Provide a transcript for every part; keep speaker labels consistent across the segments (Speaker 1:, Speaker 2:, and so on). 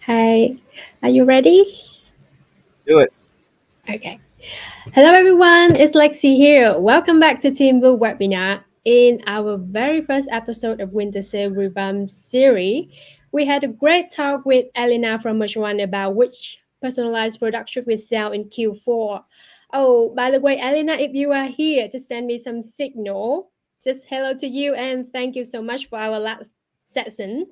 Speaker 1: Hi, are you ready?
Speaker 2: Do it.
Speaker 1: Okay. Hello, everyone. It's Lexie here. Welcome back to Teeinblue webinar. In our very first episode of Winter Sale Revamp series, we had a great talk with Elena from Merch One about which personalized product should we sell in Q4. Oh, by the way, Elena, if you are here, just send me some signal. Just hello to you and thank you so much for our last session.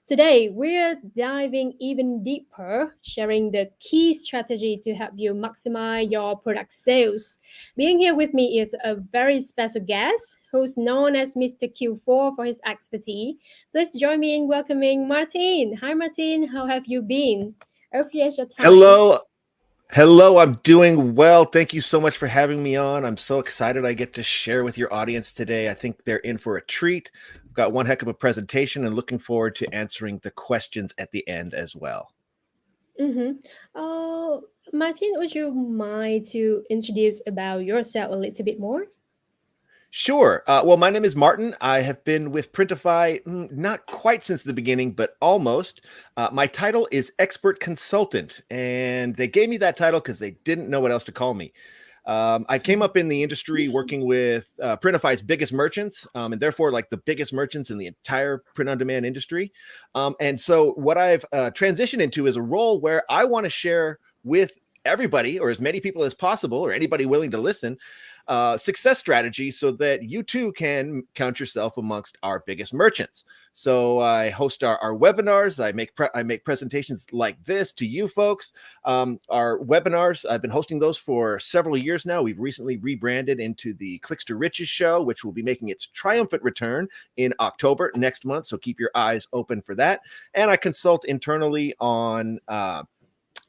Speaker 1: Today, we're diving even deeper, sharing the key strategy to help you maximize your product sales. Being here with me is a very special guest who's known as Mr. Q4 for his expertise. Please join me in welcoming Martin. Hi, Martin. How have you been? Appreciate your time.
Speaker 2: Hello. Hello. I'm doing well. Thank you so much for having me on. I'm so excited I get to share with your audience today. I think they're in for a treat. I've got one heck of a presentation and looking forward to answering the questions at the end as well.
Speaker 1: Mm-hmm. Uh, Martin, would you mind to introduce about yourself a little bit more?
Speaker 2: Sure. Well, my name is Martin. I have been with Printify not quite since the beginning, but almost. My title is Expert Consultant, and they gave me that title because they didn't know what else to call me. I came up in the industry working with Printify's biggest merchants, and therefore like the biggest merchants in the entire print-on-demand industry. And so what I've transitioned into is a role where I want to share with everybody or as many people as possible or anybody willing to listen success strategy so that you too can count yourself amongst our biggest merchants. So I host our webinars. I make presentations like this to you folks. Our webinars, I've been hosting those for several years now. We've recently rebranded into the Clicks to Riches show, which will be making its triumphant return in October next month. So keep your eyes open for that. And I consult internally on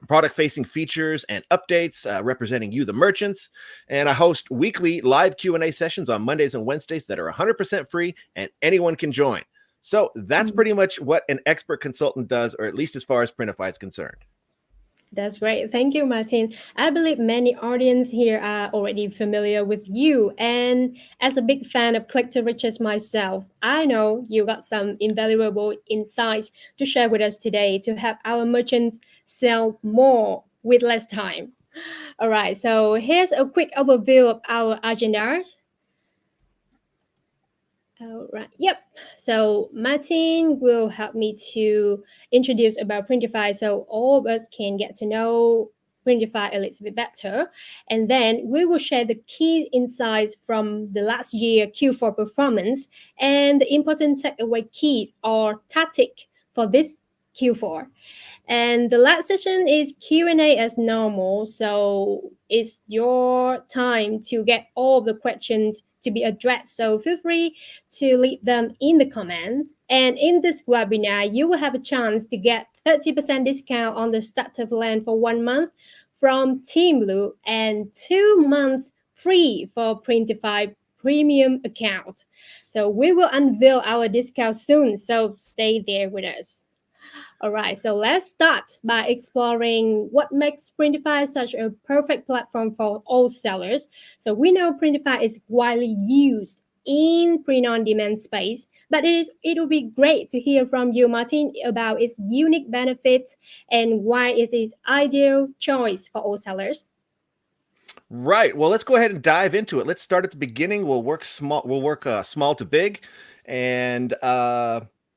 Speaker 2: product facing features and updates representing you the merchants, and I host weekly live Q&A sessions on Mondays and Wednesdays that are 100% free and anyone can join. So that's pretty much what an expert consultant does, or at least as far as Printify is concerned.
Speaker 1: That's great. Thank you, Martin. I believe many audience here are already familiar with you. And as a big fan of Click to Riches myself, I know you got some invaluable insights to share with us today to help our merchants sell more with less time. All right, so here's a quick overview of our agenda. All right. Yep. So Martin will help me to introduce about Printify so all of us can get to know Printify a little bit better. And then we will share the key insights from the last year Q4 performance and the important takeaway keys or tactic for this Q4. And the last session is Q&A as normal. So it's your time to get all the questions to be addressed. So feel free to leave them in the comments. And in this webinar, you will have a chance to get 30% discount on the starter plan for 1 month from Teeinblue and 2 months free for Printify premium account. So we will unveil our discount soon. So stay there with us. All right, so let's start by exploring what makes Printify such a perfect platform for all sellers. So we know Printify is widely used in print-on-demand space, but it will be great to hear from you, Martin, about its unique benefits and why it is ideal choice for all sellers.
Speaker 2: Right. Well, let's go ahead and dive into it. Let's start at the beginning. We'll work small. We'll work small to big, and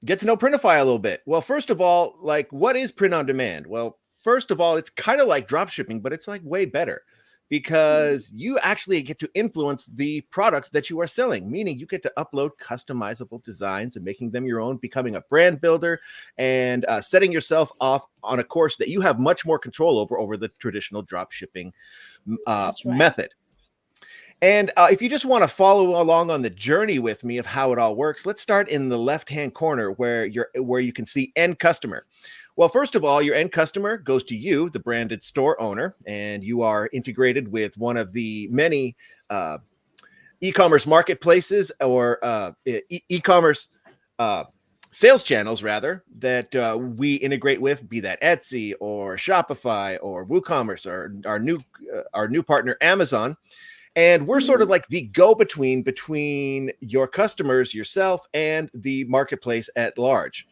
Speaker 2: get to know Printify a little bit. Well, first of all, like what is print on demand? Well, first of all, it's kind of like drop shipping, but it's like way better because you actually get to influence the products that you are selling, meaning you get to upload customizable designs and making them your own, becoming a brand builder and setting yourself off on a course that you have much more control over the traditional drop shipping
Speaker 1: That's right.
Speaker 2: method. And if you just want to follow along on the journey with me of how it all works, let's start in the left-hand corner where you can see end customer. Well, first of all, your end customer goes to you, the branded store owner, and you are integrated with one of the many e-commerce marketplaces or e-commerce sales channels rather that we integrate with, be that Etsy or Shopify or WooCommerce or our new partner Amazon. And we're sort of like the go-between between your customers, yourself, and the marketplace at large.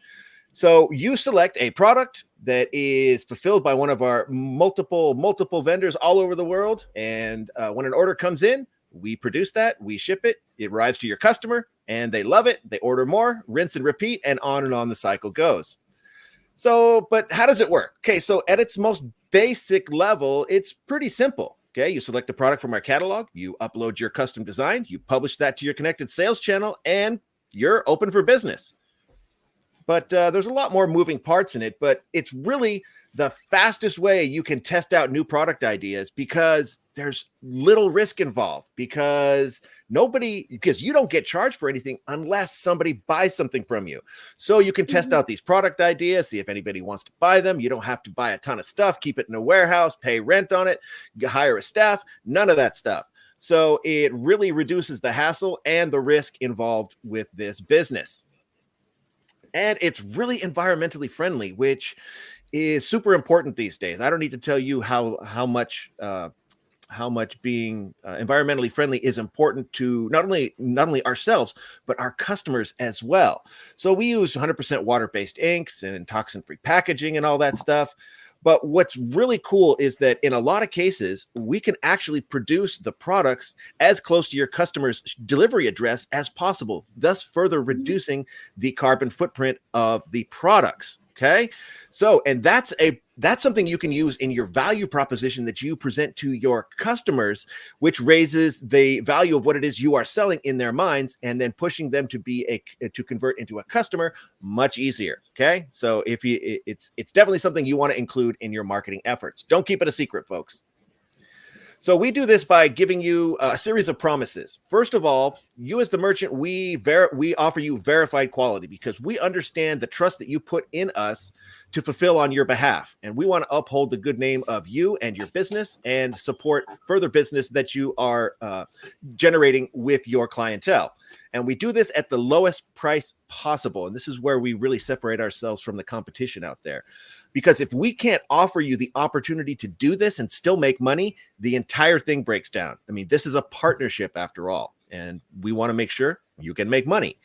Speaker 2: So you select a product, that is fulfilled by one of our multiple vendors all over the world. And when an order comes in, we produce that, we ship it, it arrives to your customer, and they love it. They order more, rinse and repeat, and on the cycle goes. So, but how does it work? Okay, so at its most basic level, it's pretty simple. Okay, you select a product from our catalog, you upload your custom design, you publish that to your connected sales channel, and you're open for business. But there's a lot more moving parts in it, but it's really the fastest way you can test out new product ideas because there's little risk involved because you don't get charged for anything unless somebody buys something from you. So you can test out these product ideas, see if anybody wants to buy them. You don't have to buy a ton of stuff, keep it in a warehouse, pay rent on it, hire a staff, none of that stuff. So it really reduces the hassle and the risk involved with this business. And it's really environmentally friendly, which is super important these days. I don't need to tell you how much being environmentally friendly is important to not only ourselves but our customers as well. So we use 100% water-based inks and toxin-free packaging and all that stuff. But what's really cool is that in a lot of cases, we can actually produce the products as close to your customer's delivery address as possible, thus further reducing the carbon footprint of the products. Okay. So, and that's something you can use in your value proposition that you present to your customers, which raises the value of what it is you are selling in their minds, and then pushing them to convert into a customer much easier. Okay. So it's definitely something you want to include in your marketing efforts. Don't keep it a secret, folks. So we do this by giving you a series of promises. First of all, you as the merchant, we offer you verified quality because we understand the trust that you put in us to fulfill on your behalf. And we want to uphold the good name of you and your business and support further business that you are generating with your clientele. And we do this at the lowest price possible. And this is where we really separate ourselves from the competition out there. Because if we can't offer you the opportunity to do this and still make money, the entire thing breaks down. I mean, this is a partnership after all, and we want to make sure you can make money.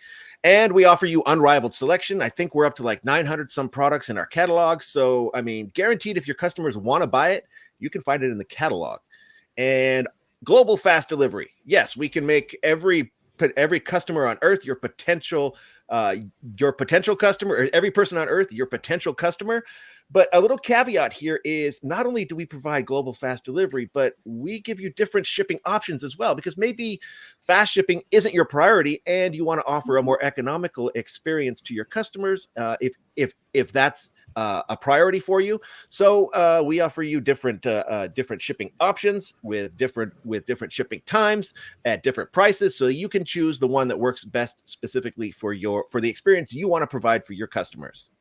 Speaker 2: And we offer you unrivaled selection. I think we're up to like 900 some products in our catalog. So, I mean, guaranteed if your customers want to buy it, you can find it in the catalog. And global fast delivery. Yes, we can make every customer on earth your potential customer, or every person on earth your potential customer. But a little caveat here is not only do we provide global fast delivery, but we give you different shipping options as well, because maybe fast shipping isn't your priority and you want to offer a more economical experience to your customers if that's a priority for you. So we offer you different shipping options with different shipping times at different prices, so you can choose the one that works best specifically for the experience you want to provide for your customers.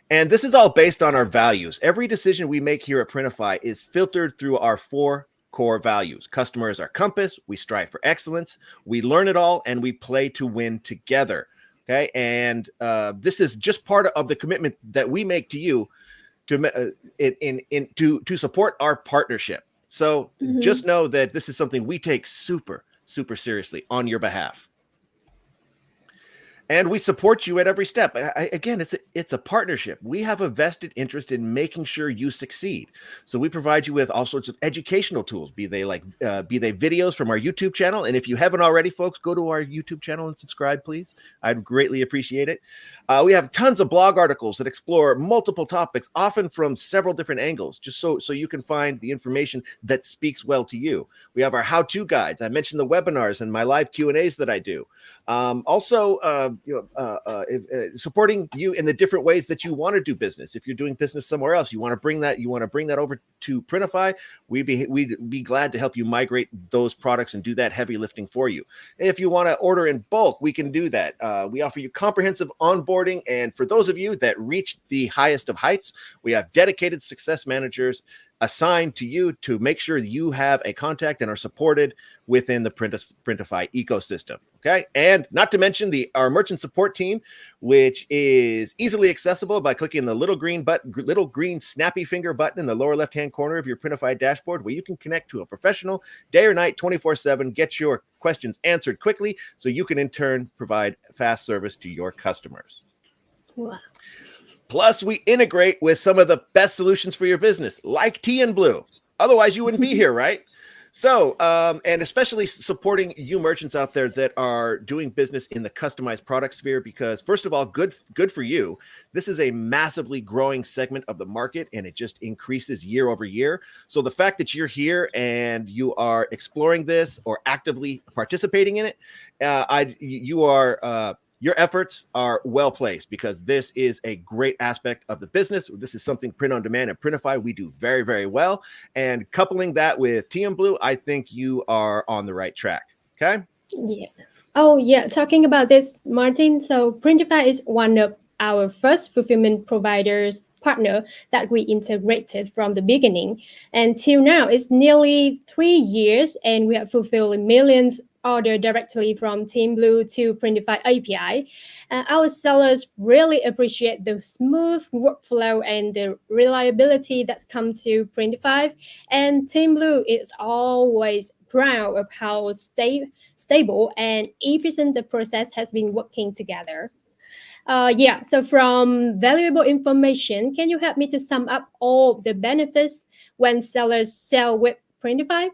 Speaker 2: And this is all based on our values. Every decision we make here at Printify is filtered through our 4 core values. Customer is our compass. We strive for excellence. We learn it all, and we play to win together. Okay, and this is just part of the commitment that we make to you to support our partnership. So just know that this is something we take super, super seriously on your behalf. And we support you at every step. Again, it's a partnership. We have a vested interest in making sure you succeed. So we provide you with all sorts of educational tools, be they videos from our YouTube channel. And if you haven't already, folks, go to our YouTube channel and subscribe, please. I'd greatly appreciate it. We have tons of blog articles that explore multiple topics, often from several different angles, just so you can find the information that speaks well to you. We have our how-to guides. I mentioned the webinars and my live Q&As that I do. Supporting you in the different ways that you want to do business. If you're doing business somewhere else, you want to bring that over to Printify, we'd be glad to help you migrate those products and do that heavy lifting for you. If you want to order in bulk, we can do that. We offer you comprehensive onboarding, and for those of you that reach the highest of heights, we have dedicated success managers assigned to you to make sure that you have a contact and are supported within the Printify ecosystem. Okay. And not to mention our merchant support team, which is easily accessible by clicking the little green snappy finger button in the lower left-hand corner of your Printify dashboard, where you can connect to a professional day or night, 24/7, get your questions answered quickly, so you can in turn provide fast service to your customers.
Speaker 1: Wow.
Speaker 2: Plus, we integrate with some of the best solutions for your business, like Teeinblue. Otherwise, you wouldn't be here, right? So, and especially supporting you merchants out there that are doing business in the customized product sphere, because first of all, good for you. This is a massively growing segment of the market, and it just increases year over year. So the fact that you're here and you are exploring this or actively participating in it, you are. Your efforts are well placed because this is a great aspect of the business. This is something Print on Demand and Printify we do very, very well. And coupling that with Teeinblue, I think you are on the right track. Okay.
Speaker 1: Yeah. Oh, yeah. Talking about this, Martin. So Printify is one of our first fulfillment providers partner that we integrated from the beginning. And till now, it's nearly 3 years, and we have fulfilled millions order directly from Teeinblue to Printify API. Our sellers really appreciate the smooth workflow and the reliability that's come to Printify. And Teeinblue is always proud of how stable and efficient the process has been working together. Yeah, so from valuable information, can you help me to sum up all the benefits when sellers sell with Printify?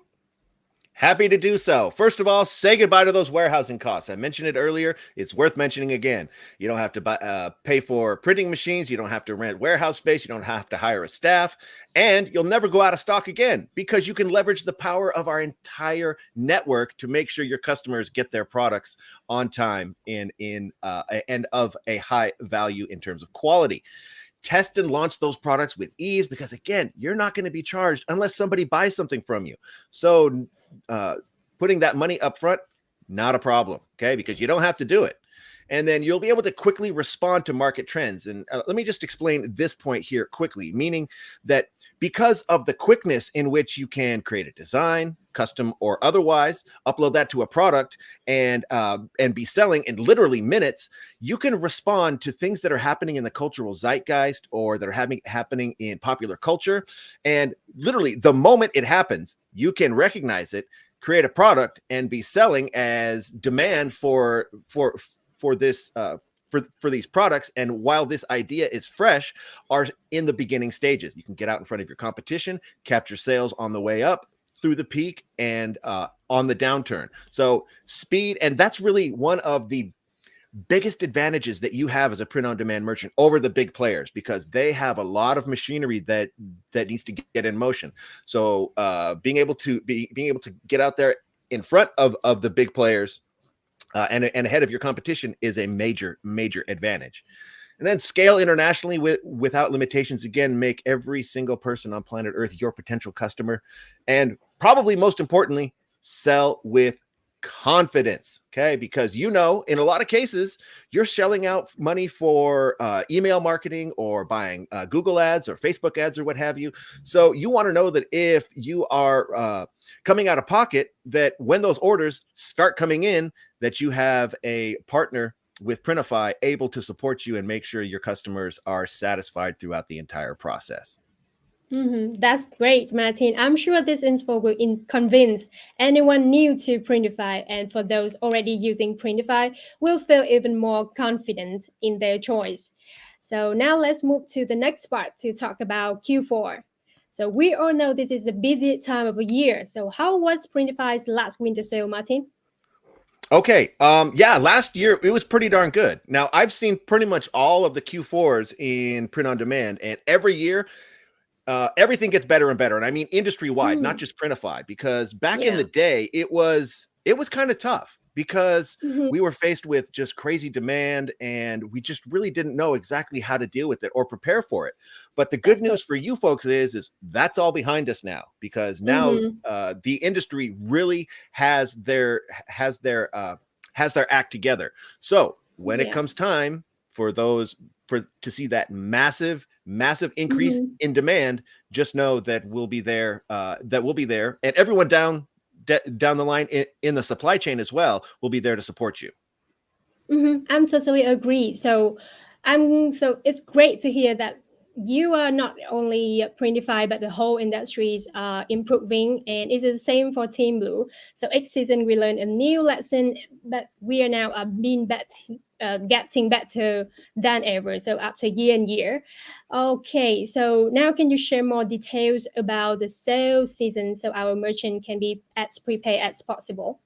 Speaker 2: Happy to do so. First of all, say goodbye to those warehousing costs. I mentioned it earlier. It's worth mentioning again. You don't have to pay for printing machines. You don't have to rent warehouse space. You don't have to hire a staff. And you'll never go out of stock again because you can leverage the power of our entire network to make sure your customers get their products on time and of a high value in terms of quality. Test and launch those products with ease because, again, you're not going to be charged unless somebody buys something from you. So putting that money up front, not a problem, okay? Because you don't have to do it. And then you'll be able to quickly respond to market trends. And let me just explain this point here quickly, meaning that because of the quickness in which you can create a design, custom or otherwise, upload that to a product and be selling in literally minutes, you can respond to things that are happening in the cultural zeitgeist or that are happening in popular culture. And literally the moment it happens, you can recognize it, create a product, and be selling as demand for this for these products. And while this idea is fresh, are in the beginning stages. You can get out in front of your competition, capture sales on the way up, through the peak, and on the downturn. So speed, and that's really one of the biggest advantages that you have as a print on demand merchant over the big players, because they have a lot of machinery that needs to get in motion. So being able to get out there in front of the big players and ahead of your competition is a major advantage. And then scale internationally without limitations. Again, make every single person on planet Earth your potential customer. And probably most importantly, sell with confidence, okay? Because in a lot of cases, you're shelling out money for email marketing or buying Google ads or Facebook ads or what have you. So you want to know that if you are coming out of pocket, that when those orders start coming in, that you have a partner with Printify able to support you and make sure your customers are satisfied throughout the entire process.
Speaker 1: That's great, Martin. I'm sure this info will convince anyone new to Printify, and for those already using Printify, will feel even more confident in their choice. So now let's move to the next part to talk about Q4. So we all know this is a busy time of a year. So how was Printify's last winter sale, Martin?
Speaker 2: Okay. Yeah, last year it was pretty darn good. Now I've seen pretty much all of the Q4s in print on demand, and every year everything gets better and better. And I mean industry wide, not
Speaker 1: Mm,
Speaker 2: just Printify, because back in
Speaker 1: yeah.
Speaker 2: the day it was kind of tough because
Speaker 1: Mhm.
Speaker 2: we were faced with just crazy demand and we just really didn't know exactly how to deal with it or prepare for it. But the good
Speaker 1: That's correct.
Speaker 2: news for you folks is that's all behind us now, because now
Speaker 1: Mm-hmm.
Speaker 2: the industry really has their act together. So when it
Speaker 1: Yeah.
Speaker 2: comes time for to see that massive increase
Speaker 1: Mm-hmm.
Speaker 2: in demand, just know that we'll be there. And everyone down the line in the supply chain as well will be there to support you.
Speaker 1: I'm totally agree. So it's great to hear that you are not only Printify, but the whole industries are improving, and it's the same for Teeinblue. So each season we learn a new lesson, but we are now getting better than ever. So after year and year. Okay, so now can you share more details about the sales season so our merchant can be as prepared as possible?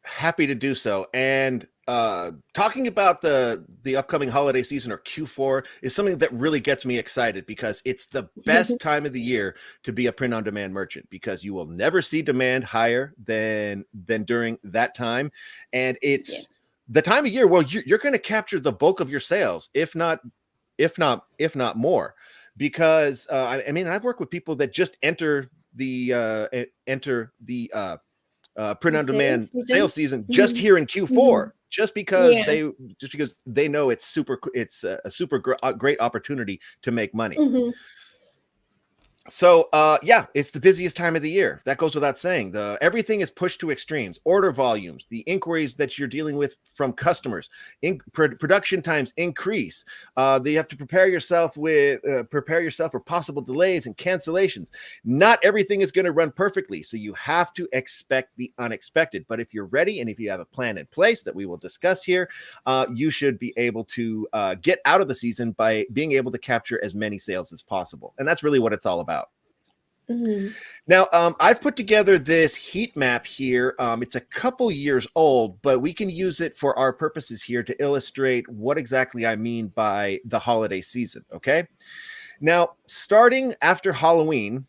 Speaker 2: Happy to do so. And talking about the upcoming holiday season, or Q4, is something that really gets me excited because it's the best time of the year to be a print on demand merchant, because you will never see demand higher than during that time. And
Speaker 1: Yeah.
Speaker 2: it's the time of year where you're going to capture the bulk of your sales, if not more, because I mean, I've worked with people that just enter the print
Speaker 1: The
Speaker 2: on
Speaker 1: sales
Speaker 2: demand sales
Speaker 1: season.
Speaker 2: season just
Speaker 1: Mhm.
Speaker 2: here in Q4,
Speaker 1: Mhm.
Speaker 2: just because
Speaker 1: Yeah.
Speaker 2: they know it's a great opportunity to make money.
Speaker 1: Mhm.
Speaker 2: So yeah, it's the busiest time of the year. That goes without saying. The everything is pushed to extremes. Order volumes, the inquiries that you're dealing with from customers, production times increase. You have to prepare yourself for possible delays and cancellations. Not everything is going to run perfectly, so you have to expect the unexpected. But if you're ready and if you have a plan in place that we will discuss here, you should be able to get out of the season by being able to capture as many sales as possible. And that's really what it's all about.
Speaker 1: Mhm.
Speaker 2: Now, I've put together this heat map here. It's a couple years old, but we can use it for our purposes here to illustrate what exactly I mean by the holiday season. Okay. Now, starting after Halloween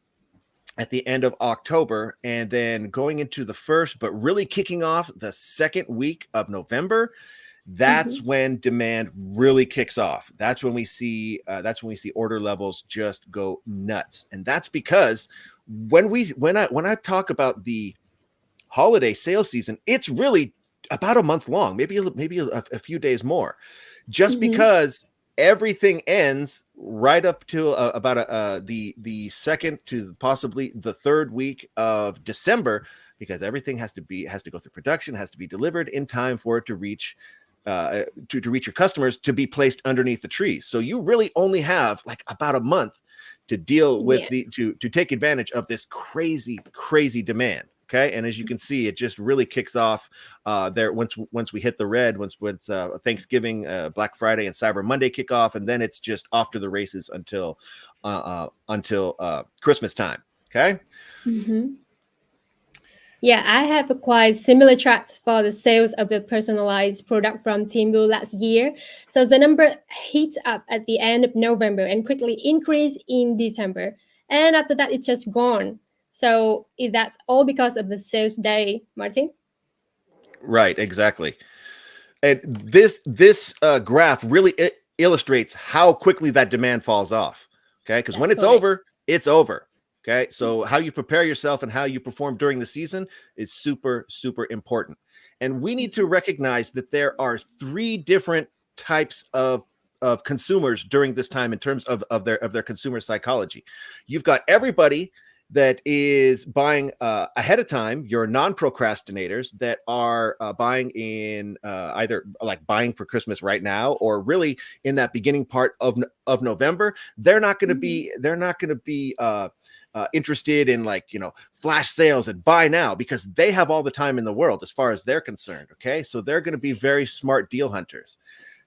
Speaker 2: at the end of October, and then going into the first, but really kicking off the second week of November, that's
Speaker 1: Mhm.
Speaker 2: when demand really kicks off. That's when we see order levels just go nuts. And that's because when I talk about the holiday sales season, it's really about a month long, maybe a few days more, just
Speaker 1: Mhm.
Speaker 2: because everything ends right up to about the second to possibly the third week of December, because everything has to go through production, has to be delivered in time for it to reach to reach your customers, to be placed underneath the trees. So you really only have like about a month to deal with
Speaker 1: Yeah.
Speaker 2: to take advantage of this crazy demand. Okay, and as you can see, it just really kicks off there once we hit the red, once Thanksgiving, Black Friday, and Cyber Monday kick off, and then it's just off to the races until Christmas time. Okay.
Speaker 1: Mhm. Yeah, I have a quite similar tracks for the sales of the personalized product from Teeinblue last year. So the number hit up at the end of November and quickly increased in December. And after that, it's just gone. So that's all because of the sales day, Martin.
Speaker 2: Right, exactly. And this graph really illustrates how quickly that demand falls off. Okay, because when
Speaker 1: That's
Speaker 2: it's
Speaker 1: correct.
Speaker 2: over, it's over. Okay, so how you prepare yourself and how you perform during the season is super important. And we need to recognize that there are three different types of consumers during this time in terms of their consumer psychology. You've got everybody that is buying ahead of time, your non-procrastinators that are buying in either like buying for Christmas right now, or really in that beginning part of November. They're not going to be interested in, like, flash sales and buy now, because they have all the time in the world as far as they're concerned. Okay, so they're going to be very smart deal hunters.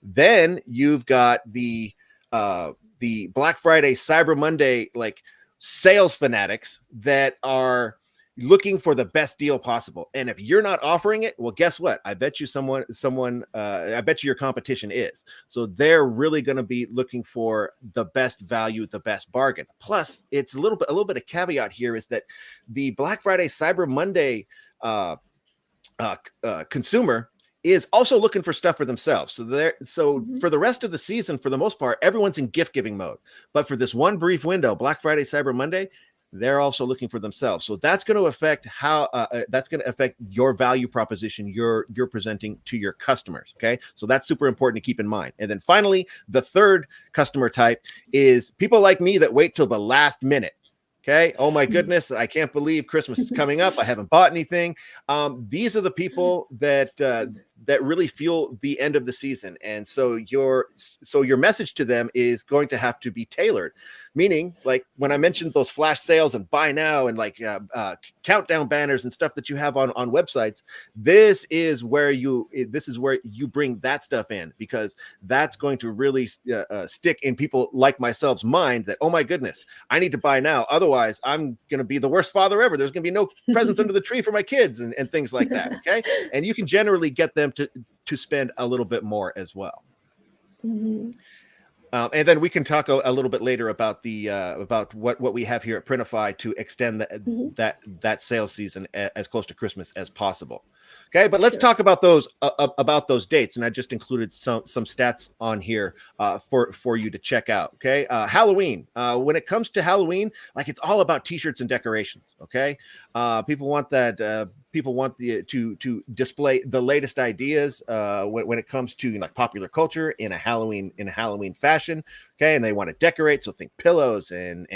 Speaker 2: Then you've got the Black Friday, Cyber Monday, like, sales fanatics that are looking for the best deal possible. And if you're not offering it, well, guess what? I bet you I bet you your competition is. So they're really going to be looking for the best value, the best bargain. Plus, it's a little bit of caveat here is that the Black Friday, Cyber Monday uh, consumer is also looking for stuff for themselves. So
Speaker 1: Mhm.
Speaker 2: for the rest of the season, for the most part, everyone's in gift giving mode. But for this one brief window, Black Friday, Cyber Monday, they're also looking for themselves. So that's going to affect your value proposition you're presenting to your customers. Okay, so that's super important to keep in mind. And then finally, the third customer type is people like me that wait till the last minute. Okay. Oh my goodness. I can't believe Christmas is coming up. I haven't bought anything. These are the people really fuel the end of the season. And so your message to them is going to have to be tailored, meaning like when I mentioned those flash sales and buy now and like countdown banners and stuff that you have on websites, this is where you bring that stuff in, because that's going to really stick in people like myself's mind that, oh my goodness, I need to buy now, otherwise I'm going to be the worst father ever. There's going to be no presents under the tree for my kids and things like that. Okay. And you can generally get them to spend a little bit more as well.
Speaker 1: Mm-hmm.
Speaker 2: And then we can talk a little bit later about the about what we have here at Printify to extend
Speaker 1: Mm-hmm.
Speaker 2: that sales season as close to Christmas as possible. Okay, but let's
Speaker 1: Sure.
Speaker 2: talk about those dates, and I just included some stats on here for you to check out. Okay, Halloween. When it comes to Halloween, like it's all about T-shirts and decorations. Okay, people want that. People want to display the latest ideas when it comes to like popular culture in a Halloween fashion. Okay, and they want to decorate, so think pillows and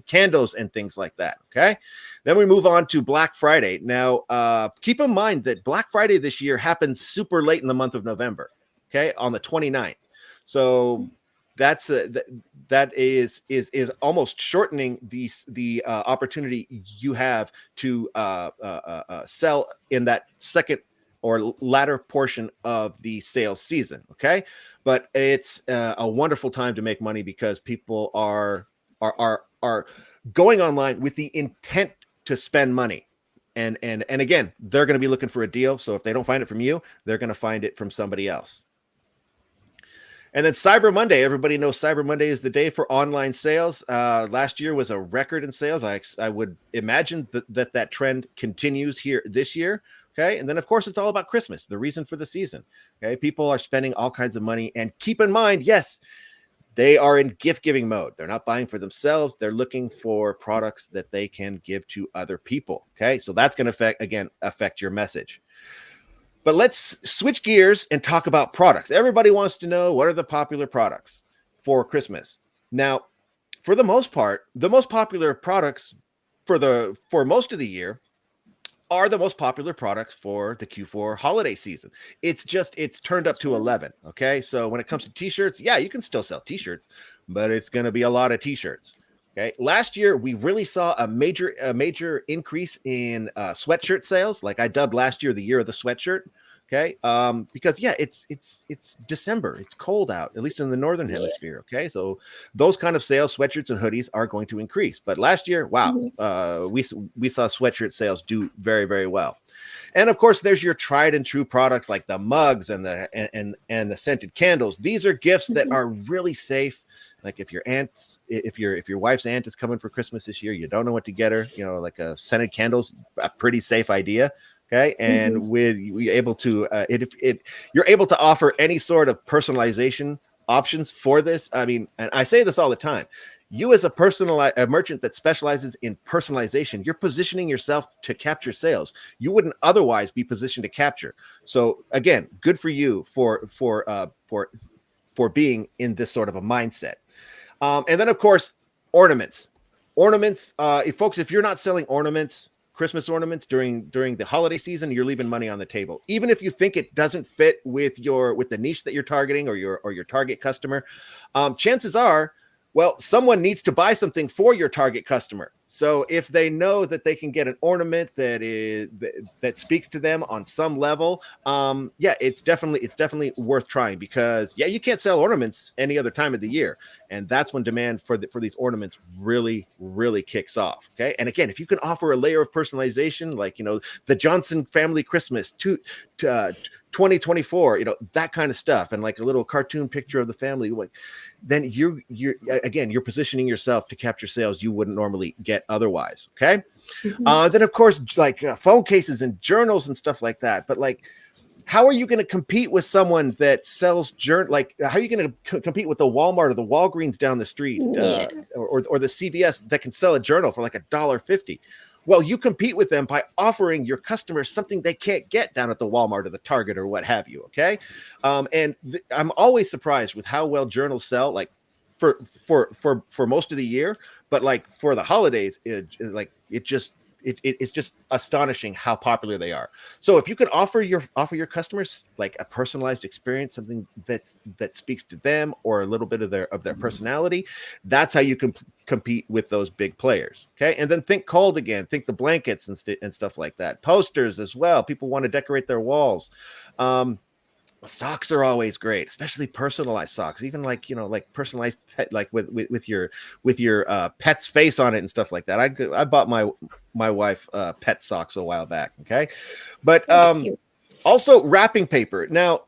Speaker 2: candles and things like that. Okay, then we move on to Black Friday. Now, keep in mind that Black Friday this year happens super late in the month of November. Okay, on the 29th. So that's that is almost shortening the opportunity you have to sell in that second or latter portion of the sales season. Okay, but it's a wonderful time to make money because people are going online with the intent to spend money. And again, they're going to be looking for a deal. So if they don't find it from you, they're going to find it from somebody else. And then Cyber Monday, everybody knows Cyber Monday is the day for online sales. Last year was a record in sales. I would imagine that trend continues here this year. Okay. And then, of course, it's all about Christmas, the reason for the season. Okay. People are spending all kinds of money. And keep in mind, yes, they are in gift giving mode. They're not buying for themselves. They're looking for products that they can give to other people. Okay. So that's going to affect your message. But let's switch gears and talk about products. Everybody wants to know, what are the popular products for Christmas? Now, for the most part, the most popular products for most of the year are the most popular products for the Q4 holiday season. It's turned up to 11. Okay. So when it comes to t-shirts, yeah, you can still sell t-shirts, but it's going to be a lot of t-shirts. Okay. Last year, we really saw a major increase in sweatshirt sales. Like I dubbed last year the year of the sweatshirt. Okay. Because yeah, it's December. It's cold out, at least in the northern hemisphere. Okay. So those kind of sales, sweatshirts and hoodies, are going to increase. But last year, wow, we saw sweatshirt sales do very, very well. And of course, there's your tried and true products like the mugs and the scented candles. These are gifts that are really safe. Like if your wife's aunt is coming for Christmas this year, you don't know what to get her, like a scented candles, a pretty safe idea. Okay. And you're able to offer any sort of personalization options for this. I mean, and I say this all the time, you as a merchant that specializes in personalization, you're positioning yourself to capture sales you wouldn't otherwise be positioned to capture. So again, good for you for being in this sort of a mindset. And then, of course, ornaments. If you're not selling ornaments, Christmas ornaments during the holiday season, you're leaving money on the table. Even if you think it doesn't fit with the niche that you're targeting or your target customer, chances are, well, someone needs to buy something for your target customer. So if they know that they can get an ornament that speaks to them on some level, yeah, it's definitely worth trying, because yeah, you can't sell ornaments any other time of the year, and that's when demand for these ornaments really, really kicks off. Okay, and again, if you can offer a layer of personalization, like the Johnson family Christmas 2024, that kind of stuff, and like a little cartoon picture of the family, like, then you're positioning yourself to capture sales you wouldn't normally get otherwise. Okay. Then of course, like phone cases and journals and stuff like that. But like, how are you going to compete with someone that sells like, how are you going to compete with the Walmart or the Walgreens down the street, or the CVS that can sell a journal for like $1.50? Well, you compete with them by offering your customers something they can't get down at the Walmart or the Target or what have you. Okay. And I'm always surprised with how well journals sell, like for most of the year, but like for the holidays, it it's just astonishing how popular they are. So if you could offer your customers like a personalized experience, something that speaks to them or a little bit of their personality, that's how you can compete with those big players. Okay, and then think cold again, think the blankets and stuff like that. Posters as well. People want to decorate their walls. Um, Socks are always great, especially personalized socks, even like like personalized pet, like with your pet's face on it and stuff like that. I bought my wife pet socks a while back. Okay, but
Speaker 1: That's cute.
Speaker 2: also wrapping paper. Now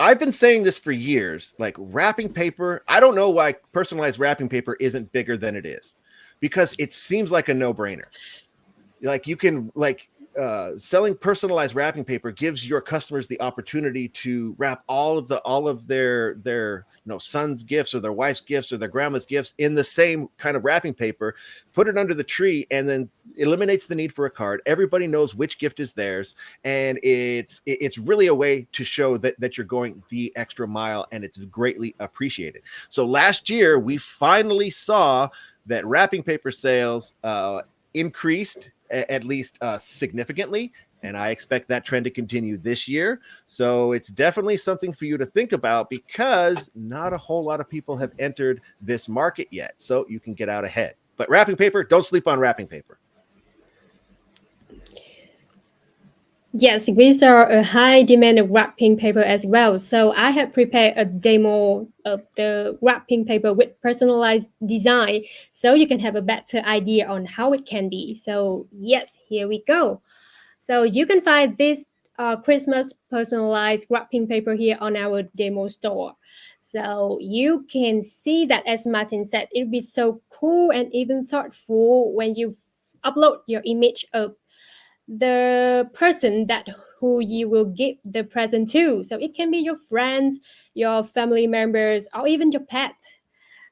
Speaker 2: I've been saying this for years, like wrapping paper. I don't know why personalized wrapping paper isn't bigger than it is, because it seems like a no-brainer. Like you can like selling personalized wrapping paper gives your customers the opportunity to wrap all of their son's gifts or their wife's gifts or their grandma's gifts in the same kind of wrapping paper, put it under the tree, and then eliminates the need for a card. Everybody knows which gift is theirs, and it's really a way to show that you're going the extra mile, and it's greatly appreciated. So last year we finally saw that wrapping paper sales increased at least significantly, and I expect that trend to continue this year. So it's definitely something for you to think about, because not a whole lot of people have entered this market yet, so you can get out ahead. But wrapping paper, don't sleep on wrapping paper.
Speaker 1: Yes, we saw a high demand of wrapping paper as well. So I have prepared a demo of the wrapping paper with personalized design so you can have a better idea on how it can be. So, yes, here we go. So you can find this Christmas personalized wrapping paper here on our demo store. So you can see that, as Martin said, it'll be so cool and even thoughtful when you upload your image of the person that who you will give the present to. So it can be your friends, your family members, or even your pet.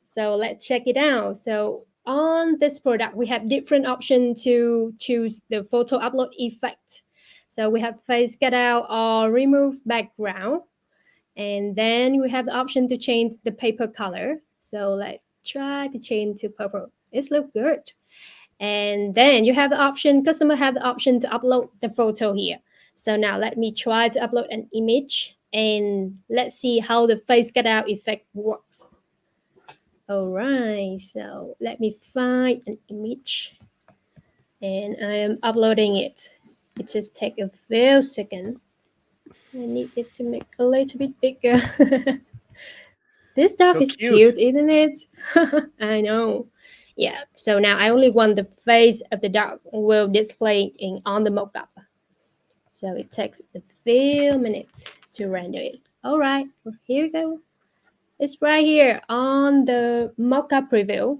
Speaker 1: So let's check it out. So on this product, we have different options to choose the photo upload effect. So we have face cutout or remove background. And then we have the option to change the paper color. So let's try to change to purple. It looks good. And then you have the option, customer have the option to upload the photo here. So now let me try to upload an image, and let's see how the face cutout effect works. All right, so let me find an image, and I am uploading it. It just take a few seconds. I need it to make a little bit bigger. This dog
Speaker 2: So
Speaker 1: is cute,
Speaker 2: cute.
Speaker 1: isn't it? I know. Yeah, so now I only want the face of the dog will display on the mockup. So it takes a few minutes to render it. All right, well, here we go. It's right here on the mockup preview.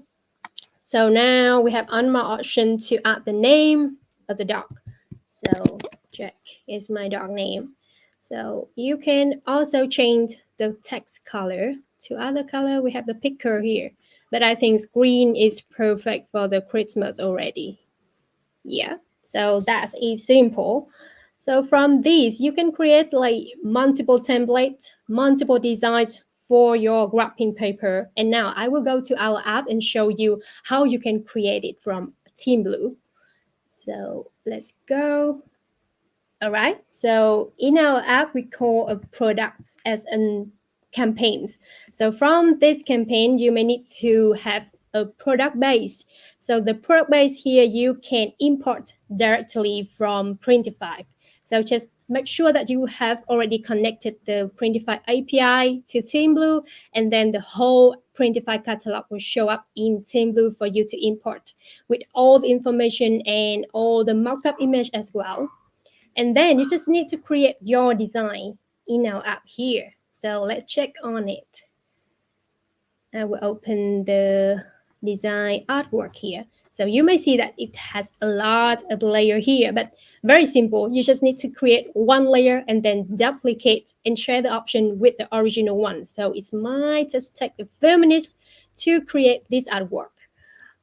Speaker 1: So now we have on my option to add the name of the dog. So Jack is my dog name. So you can also change the text color to other color. We have the picker here, but I think green is perfect for the Christmas already. Yeah, so that's a simple. So from these, you can create like multiple templates, multiple designs for your wrapping paper. And now I will go to our app and show you how you can create it from Teeinblue. So let's go. All right. So in our app, we call a product as an campaigns. So from this campaign, you may need to have a product base. So the product base here, you can import directly from Printify. So just make sure that you have already connected the Printify API to Teeinblue, and then the whole Printify catalog will show up in Teeinblue for you to import with all the information and all the markup image as well. And then you just need to create your design in our app here. So let's check on it. I will open the design artwork here. So you may see that it has a lot of layer here, but very simple. You just need to create one layer and then duplicate and share the option with the original one. So it might just take a few minutes to create this artwork.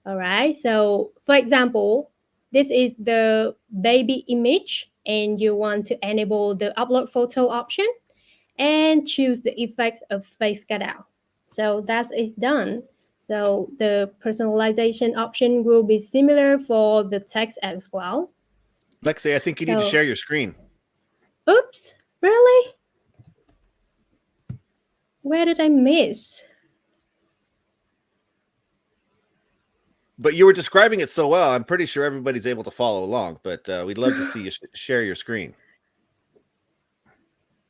Speaker 1: All right. So for example, this is the baby image, and you want to enable the upload photo option and choose the effects of face cutout. So that is done. So the personalization option will be similar for the text as well.
Speaker 2: Lexie, I think you need to
Speaker 1: So,
Speaker 2: share your screen.
Speaker 1: oops, really? Where did I miss?
Speaker 2: But you were describing it so well, I'm pretty sure everybody's able to follow along. But we'd love to see you share your screen.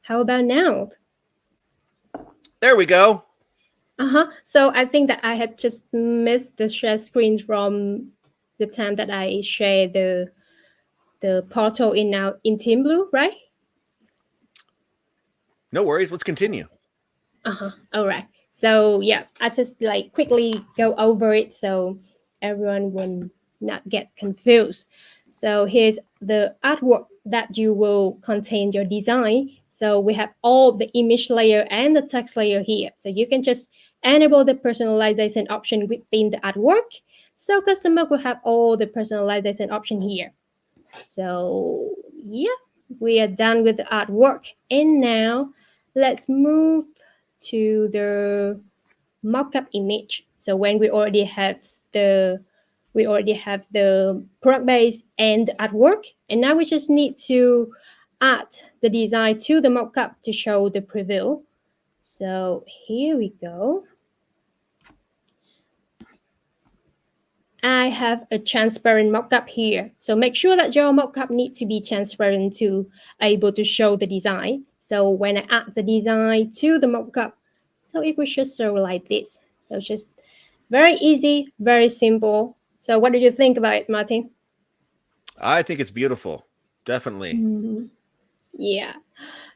Speaker 1: How about now?
Speaker 2: There we go.
Speaker 1: So I think that I have just missed the share screen from the time that I share the portal in now in Teeinblue, right?
Speaker 2: No worries. Let's continue.
Speaker 1: All right. So yeah, I just like quickly go over it so everyone will not get confused. So here's the artwork that you will contain your design. So we have all the image layer and the text layer here. So you can just enable the personalization option within the artwork. So customer will have all the personalization option here. So yeah, we are done with the artwork. And now let's move to the mock-up image. So when we already have the product base and the artwork, and now we just need to add the design to the mock-up to show the preview. So here we go. I have a transparent mockup here. So make sure that your mockup needs to be transparent to able to show the design. So when I add the design to the mockup, so it will just show like this. So just very easy, very simple. So what do you think about it, Martin?
Speaker 2: I think it's beautiful. Definitely.
Speaker 1: Mhm. Yeah.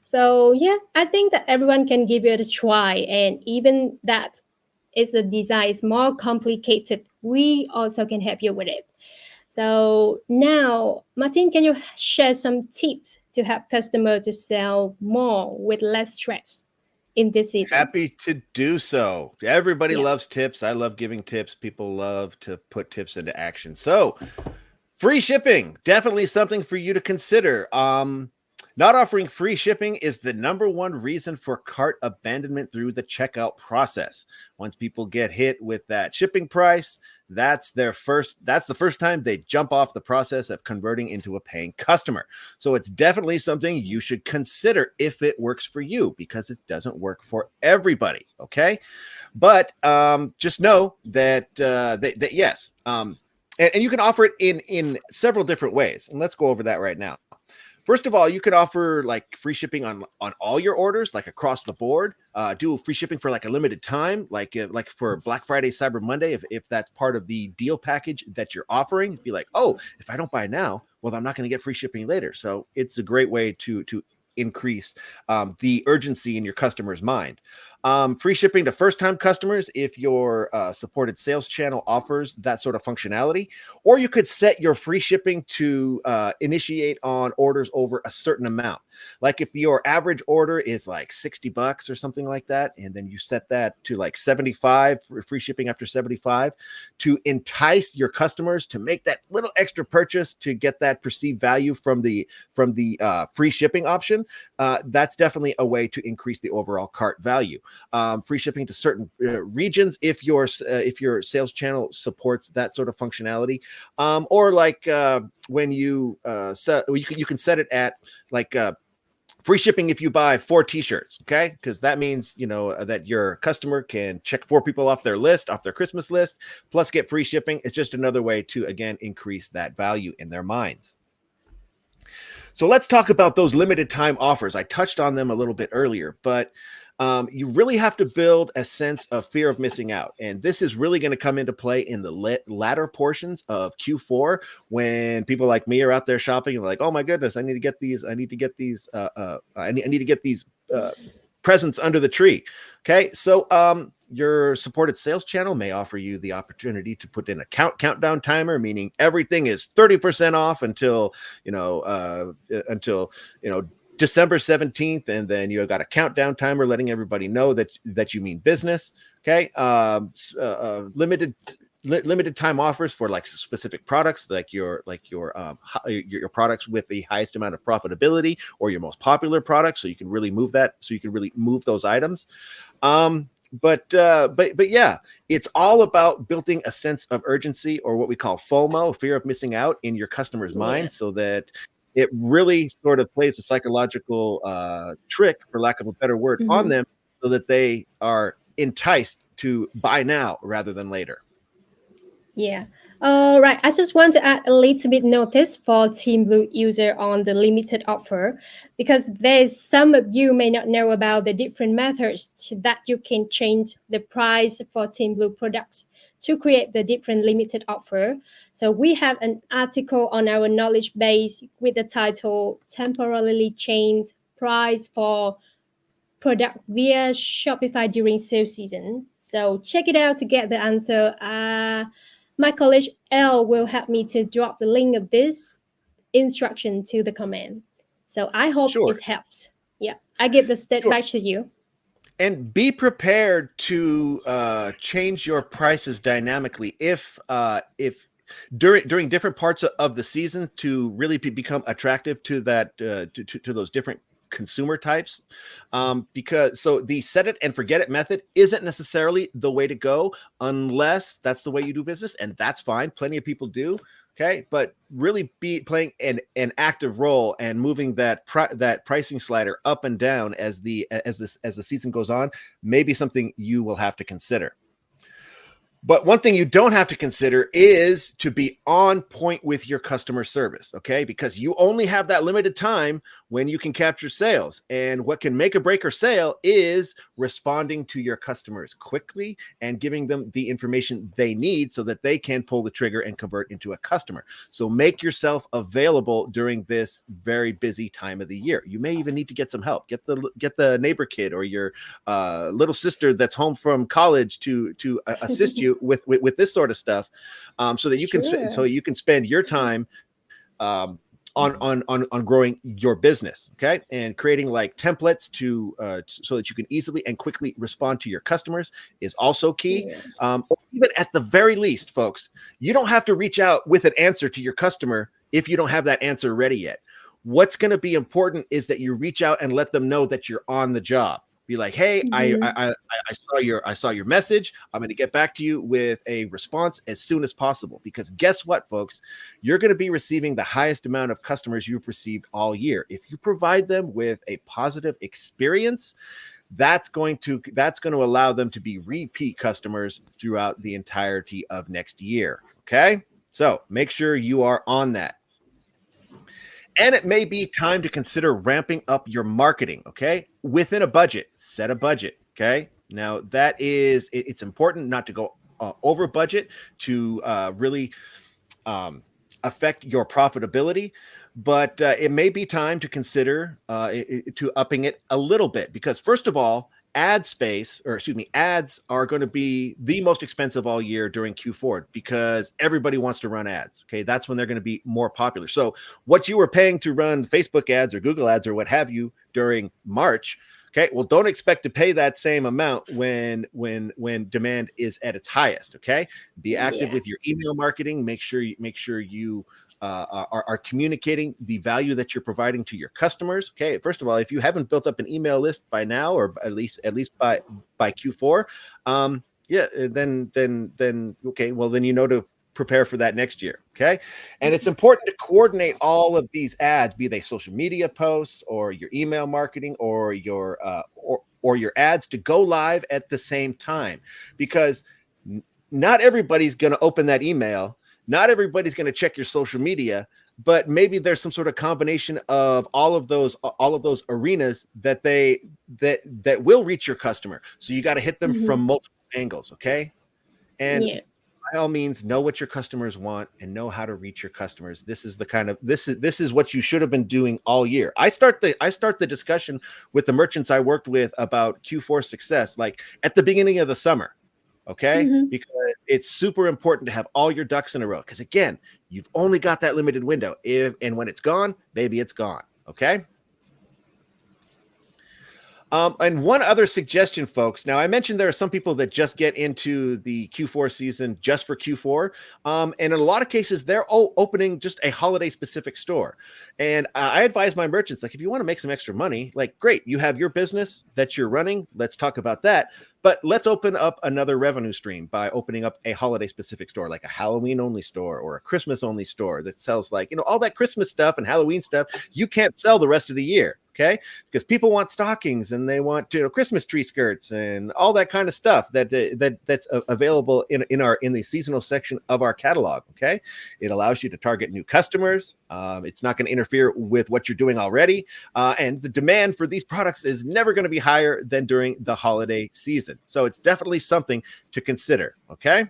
Speaker 1: So yeah, I think that everyone can give it a try, and even that is the design is more complicated, we also can help you with it. So now, Martin, can you share some tips to help customer to sell more with less stress in this season?
Speaker 2: Happy to do so. Everybody
Speaker 1: Yeah.
Speaker 2: loves tips. I love giving tips. People love to put tips into action. So, free shipping, definitely something for you to consider. Not offering free shipping is the number one reason for cart abandonment through the checkout process. Once people get hit with that shipping price, that's the first time they jump off the process of converting into a paying customer. So it's definitely something you should consider if it works for you, because it doesn't work for everybody. Okay. But just know that yes, and you can offer it in several different ways, and let's go over that right now. First of all, you could offer like free shipping on all your orders, like across the board. Do free shipping for like a limited time, like for Black Friday, Cyber Monday, if that's part of the deal package that you're offering. Be like, oh, if I don't buy now, well, I'm not going to get free shipping later. So it's a great way to increase the urgency in your customer's mind. Free shipping to first-time customers if your supported sales channel offers that sort of functionality. Or you could set your free shipping to initiate on orders over a certain amount. Like if your average order is like $60 or something like that, and then you set that to like 75 for free shipping after 75 to entice your customers to make that little extra purchase to get that perceived value from the free shipping option. That's definitely a way to increase the overall cart value. Free shipping to certain regions if your sales channel supports that sort of functionality, or like when you set, you can set it at like free shipping if you buy 4 t-shirts. Okay, because that means that your customer can check 4 people off their list, off their Christmas list, plus get free shipping. It's just another way to again increase that value in their minds. So let's talk about those limited time offers. I touched on them a little bit earlier, but you really have to build a sense of fear of missing out. And this is really going to come into play in the latter portions of Q4 when people like me are out there shopping and like, oh my goodness, I need to get these. I need to get these. I need to get these presents under the tree. Okay. So your supported sales channel may offer you the opportunity to put in a countdown timer, meaning everything is 30% off until December 17th, and then you got a countdown timer letting everybody know that you mean business. Okay. Limited time offers for like specific products, like your products with the highest amount of profitability or your most popular products, so you can really move those items. But yeah, it's all about building a sense of urgency, or what we call FOMO, fear of missing out, in your customers'
Speaker 1: Yeah.
Speaker 2: mind, so that it really sort of plays a psychological trick, for lack of a better word, on
Speaker 1: Mm-hmm.
Speaker 2: them, so that they are enticed to buy now rather than later.
Speaker 1: Yeah. All right. I just want to add a little bit notice for Team Blue user on the limited offer, because there's some of you may not know about the different methods that you can change the price for Team Blue products to create the different limited offer. So we have an article on our knowledge base with the title "Temporarily Change Price for Product via Shopify during sale season." So check it out to get the answer. My colleague L will help me to drop the link of this instruction to the comment. So I hope
Speaker 2: Sure,
Speaker 1: it helps. Yeah, I give the step
Speaker 2: sure.
Speaker 1: back to you.
Speaker 2: And be prepared to change your prices dynamically if during different parts of the season, to really become attractive to that to those different consumer types. Because so the set it and forget it method isn't necessarily the way to go, unless that's the way you do business, and that's fine, plenty of people do. Okay, but really be playing an active role and moving that pricing slider up and down as the season goes on, may be something you will have to consider. But one thing you don't have to consider is to be on point with your customer service, okay? Because you only have that limited time when you can capture sales. And what can make a break or sale is responding to your customers quickly and giving them the information they need, so that they can pull the trigger and convert into a customer. So make yourself available during this very busy time of the year. You may even need to get some help. Get the neighbor kid, or your little sister that's home from college, to assist you with this sort of stuff, so that
Speaker 1: Sure.
Speaker 2: you can spend your time um, on growing your business, okay, and creating like templates so that you can easily and quickly respond to your customers is also key.
Speaker 1: Yeah.
Speaker 2: Or even at the very least, folks, you don't have to reach out with an answer to your customer if you don't have that answer ready yet. What's going to be important is that you reach out and let them know that you're on the job. Be like, hey,
Speaker 1: Mm-hmm.
Speaker 2: I saw your message. I'm going to get back to you with a response as soon as possible. Because guess what, folks? You're going to be receiving the highest amount of customers you've received all year. If you provide them with a positive experience, that's going to allow them to be repeat customers throughout the entirety of next year. Okay, so make sure you are on that. And it may be time to consider ramping up your marketing, okay? Within a budget, set a budget, okay? Now, it's important not to go over budget to really um, affect your profitability, but it may be time to consider to upping it a little bit, because first of all, ads are going to be the most expensive all year during Q4, because everybody wants to run ads. Okay, that's when they're going to be more popular. So what you were paying to run Facebook ads or Google ads or what have you during March, okay, well, don't expect to pay that same amount when demand is at its highest. Okay, be active
Speaker 1: Yeah.
Speaker 2: with your email marketing. Make sure you are communicating the value that you're providing to your customers. Okay, first of all, if you haven't built up an email list by now, or at least by Q4, yeah, then okay, well, then to prepare for that next year. Okay, and it's important to coordinate all of these ads, be they social media posts or your email marketing or your ads, to go live at the same time, because not everybody's going to open that email. Not everybody's going to check your social media, but maybe there's some sort of combination of all of those arenas that will reach your customer. So you got to hit them from
Speaker 1: Mm-hmm.
Speaker 2: multiple angles, okay? And
Speaker 1: Yeah.
Speaker 2: by all means, know what your customers want and know how to reach your customers. This is what you should have been doing all year. I start the discussion with the merchants I worked with about Q4 success, like at the beginning of the summer. Okay,
Speaker 1: Mm-hmm.
Speaker 2: because it's super important to have all your ducks in a row, because again, you've only got that limited window. If and when it's gone, baby, it's gone. Okay. And one other suggestion, folks. Now, I mentioned there are some people that just get into the Q4 season just for Q4. And in a lot of cases, they're opening just a holiday specific store. And I advise my merchants, like, if you want to make some extra money, like, great, you have your business that you're running. Let's talk about that. But let's open up another revenue stream by opening up a holiday specific store, like a Halloween only store or a Christmas only store that sells, like, all that Christmas stuff and Halloween stuff you can't sell the rest of the year. Okay, because people want stockings and they want Christmas tree skirts and all that kind of stuff that's available in the seasonal section of our catalog. Okay, it allows you to target new customers. It's not going to interfere with what you're doing already, and the demand for these products is never going to be higher than during the holiday season. So it's definitely something to consider. Okay,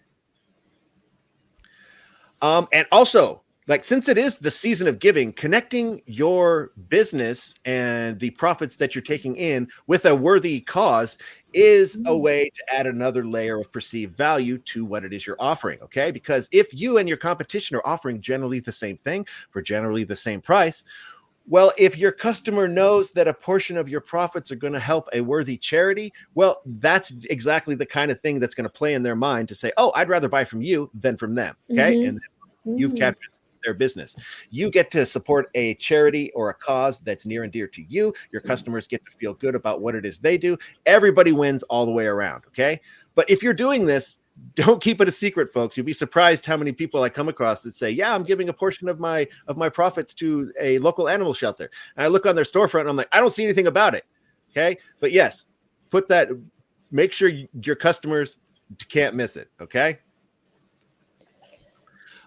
Speaker 2: and also, like, since it is the season of giving, connecting your business and the profits that you're taking in with a worthy cause is a way to add another layer of perceived value to what it is you're offering. Okay, because if you and your competition are offering generally the same thing for generally the same price, well, if your customer knows that a portion of your profits are going to help a worthy charity, well, that's exactly the kind of thing that's going to play in their mind to say, oh, I'd rather buy from you than from them. Okay, and you've captured their business. You get to support a charity or a cause that's near and dear to you. Your customers get to feel good about what it is they do. Everybody wins all the way around. Okay, but if you're doing this, don't keep it a secret, folks. You'll be surprised how many people I come across that say, yeah, I'm giving a portion of my profits to a local animal shelter. And I look on their storefront and I'm like, I don't see anything about it. Okay, but yes, make sure your customers can't miss it. Okay.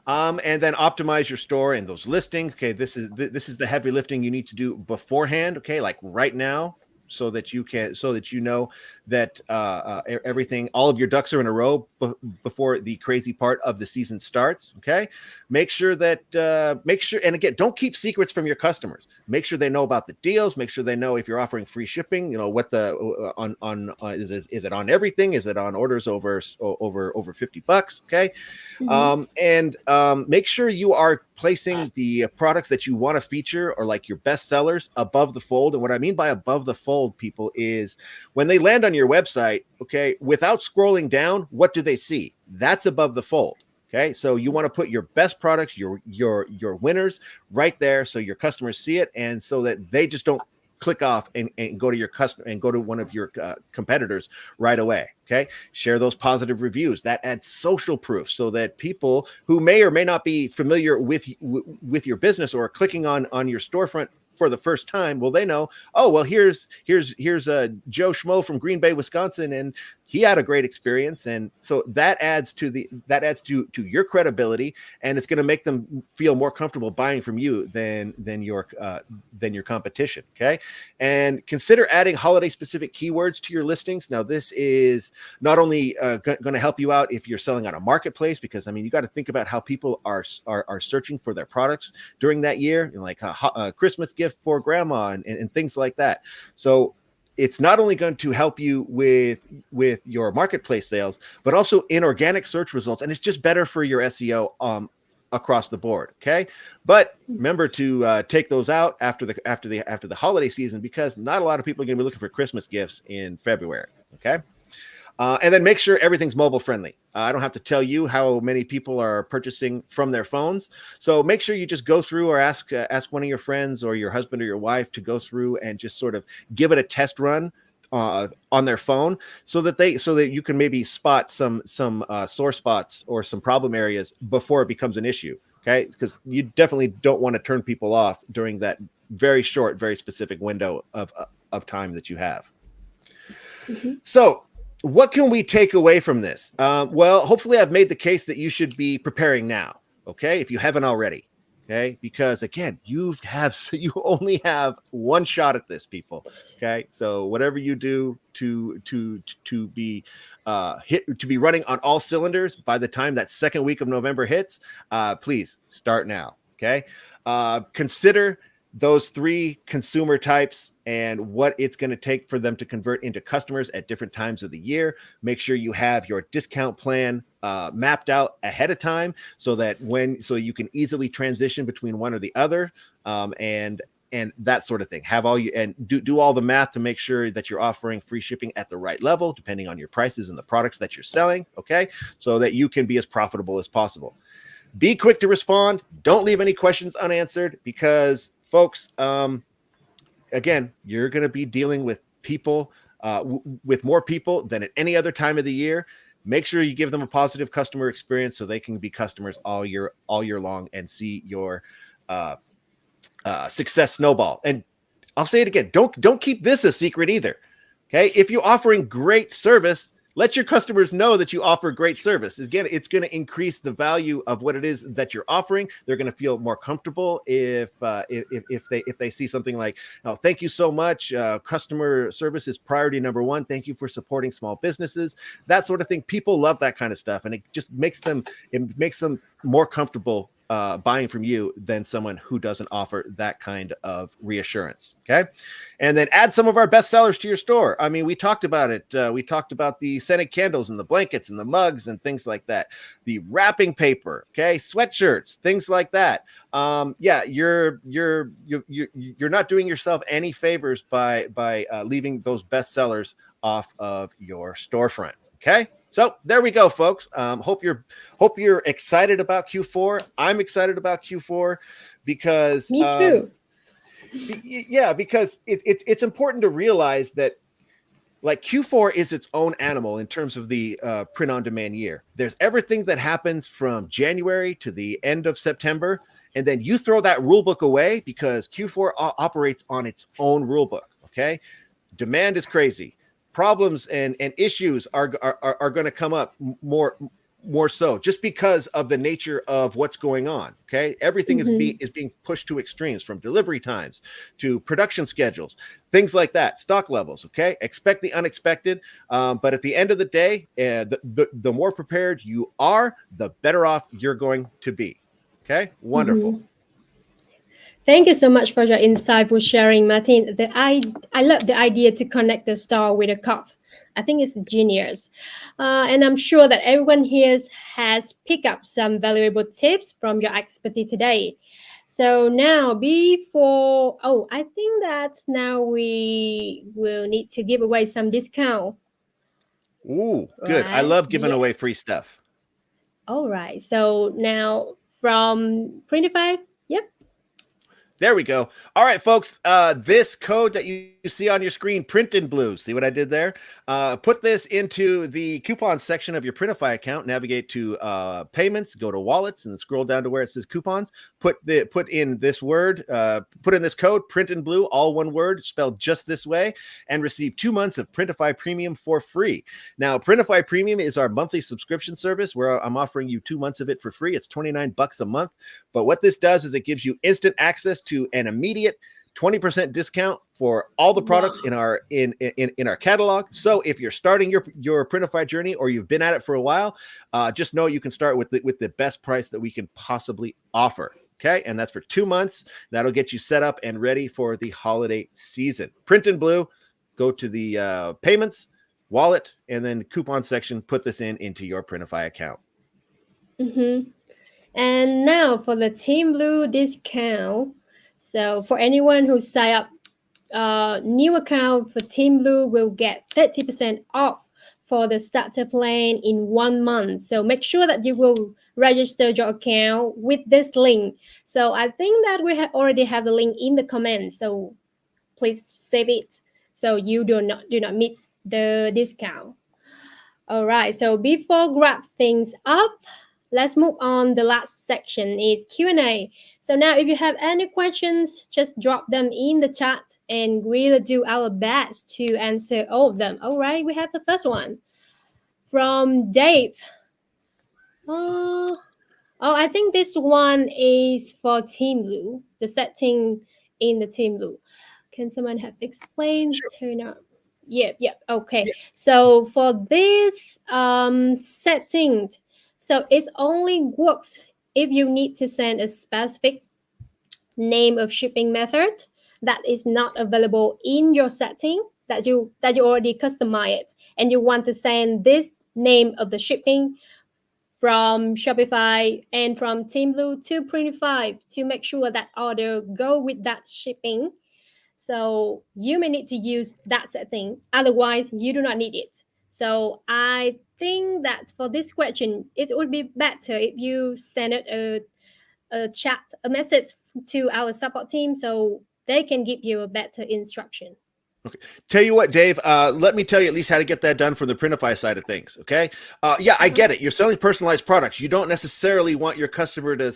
Speaker 2: And then optimize your store and those listings. Okay, this is the heavy lifting you need to do beforehand. Okay, like right now, so that you know that everything, all of your ducks are in a row before the crazy part of the season starts. Okay, make sure, and again, don't keep secrets from your customers. Make sure they know about the deals. Make sure they know if you're offering free shipping. What is it on everything? Is it on orders over $50? Okay, and make sure you are placing the products that you want to feature or like your best sellers above the fold. And what I mean by above the fold, people, is when they land on your website, okay, without scrolling down, what do they see? That's above the fold. Okay, so you want to put your best products, your winners right there, so your customers see it, and so that they just don't click off and go to your customer and go to one of your competitors right away. Okay, share those positive reviews. That adds social proof, so that people who may or may not be familiar with your business or clicking on your storefront for the first time, well, they know, oh, well, here's Joe Schmo from Green Bay, Wisconsin, and he had a great experience. And so that adds to your credibility, and it's going to make them feel more comfortable buying from you than your competition. Okay, and consider adding holiday specific keywords to your listings. Now, this is not only going to help you out if you're selling on a marketplace, because I mean, you got to think about how people are searching for their products during that year, like a Christmas gift for grandma and things like that. So it's not only going to help you with your marketplace sales, but also in organic search results, and it's just better for your SEO across the board. Okay, but remember to take those out after the holiday season, because not a lot of people are going to be looking for Christmas gifts in February. Okay. And then make sure everything's mobile friendly. I don't have to tell you how many people are purchasing from their phones. So make sure you just go through, or ask one of your friends or your husband or your wife to go through and just sort of give it a test run on their phone, so that you can maybe spot some sore spots or some problem areas before it becomes an issue. Okay, because you definitely don't want to turn people off during that very short, very specific window of time that you have. So, what can we take away from this? Well, hopefully I've made the case that you should be preparing now, okay, if you haven't already, okay? Because again, you only have one shot at this, people, okay? So whatever you do to be running on all cylinders by the time that second week of November hits, please start now, okay? Consider those three consumer types and what it's going to take for them to convert into customers at different times of the year. Make sure you have your discount plan mapped out ahead of time, so you can easily transition between one or the other. And and that sort of thing. Have all you and do all the math to make sure that you're offering free shipping at the right level, depending on your prices and the products that you're selling. Okay, so that you can be as profitable as possible. Be quick to respond. Don't leave any questions unanswered because, folks, again, you're going to be dealing with people, with more people than at any other time of the year. Make sure you give them a positive customer experience so they can be customers all year long and see your success snowball. And I'll say it again: don't keep this a secret either. Okay, if you're offering great service, let your customers know that you offer great service. Again, it's going to increase the value of what it is that you're offering. They're going to feel more comfortable if they see something like, "Oh, thank you so much. Customer service is priority number one. Thank you for supporting small businesses." That sort of thing. People love that kind of stuff, and it just makes them more comfortable buying from you than someone who doesn't offer that kind of reassurance. Okay. And then add some of our best sellers to your store. I mean, we talked about it. We talked about the scented candles and the blankets and the mugs and things like that. The wrapping paper, okay, sweatshirts, things like that. Yeah, you're not doing yourself any favors by leaving those best sellers off of your storefront. Okay. So there we go, folks. Hope you're excited about Q4. I'm excited about Q4 because
Speaker 1: Me too.
Speaker 2: yeah, because it's important to realize that like Q4 is its own animal in terms of the print on demand year. There's everything that happens from January to the end of September, and then you throw that rule book away because Q4 operates on its own rule book. Okay, demand is crazy. Problems and issues are going to come up more so just because of the nature of what's going on. Okay, everything is being pushed to extremes, from delivery times to production schedules, things like that, stock levels. Okay, expect the unexpected, but at the end of the day, the more prepared you are, the better off you're going to be. Okay, wonderful.
Speaker 1: Thank you so much for your insightful sharing, Martin. I love the idea to connect the store with the cards. I think it's genius. And I'm sure that everyone here has picked up some valuable tips from your expertise today. So now, I think that now we will need to give away some discount,
Speaker 2: Ooh, good. I
Speaker 1: right?
Speaker 2: love giving
Speaker 1: Yeah.
Speaker 2: away free stuff.
Speaker 1: All right. So now from Printify, yep.
Speaker 2: There we go. All right, folks. This code that you see on your screen, Print in Blue. See what I did there? Put this into the coupon section of your Printify account. Navigate to payments, go to wallets, and scroll down to where it says coupons. Put in this word. Put in this code, Print in Blue, all one word, spelled just this way, and receive 2 months of Printify Premium for free. Now, Printify Premium is our monthly subscription service where I'm offering you 2 months of it for free. It's $29 a month. But what this does is it gives you instant access to an immediate 20% discount for all the
Speaker 1: Wow.
Speaker 2: products in our catalog. So if you're starting your Printify journey or you've been at it for a while, just know you can start with the best price that we can possibly offer. Okay, and that's for 2 months. That'll get you set up and ready for the holiday season. Print in Blue. Go to the payments, wallet, and then coupon section. Put this into your Printify account.
Speaker 1: Mm-hmm. And now for the Teeinblue discount. So for anyone who sign up new account for Teeinblue will get 30% off for the starter plan in 1 month. So make sure that you will register your account with this link. So I think that we already have the link in the comments. So please save it so you do not miss the discount. All right. So before wrap things up, let's move on. The last section is Q&A. So now if you have any questions, just drop them in the chat and we'll do our best to answer all of them. All right. We have the first one from Dave. Oh, I think this one is for Teeinblue, the setting in the Teeinblue. Can someone have explained
Speaker 2: Sure.
Speaker 1: turn up? Yep. Okay.
Speaker 2: Yeah.
Speaker 1: So for this setting, so it only works if you need to send a specific name of shipping method that is not available in your setting that you already customize it, and you want to send this name of the shipping from Shopify and from Teeinblue to Printify to make sure that order go with that shipping. So you may need to use that setting. Otherwise, you do not need it. So I think that for this question, it would be better if you send it a chat, a message to our support team so they can give you a better instruction.
Speaker 2: Okay. Tell you what, Dave, let me tell you at least how to get that done from the Printify side of things. Okay. Yeah, I
Speaker 1: Uh-huh.
Speaker 2: get it. You're selling personalized products. You don't necessarily want your customer to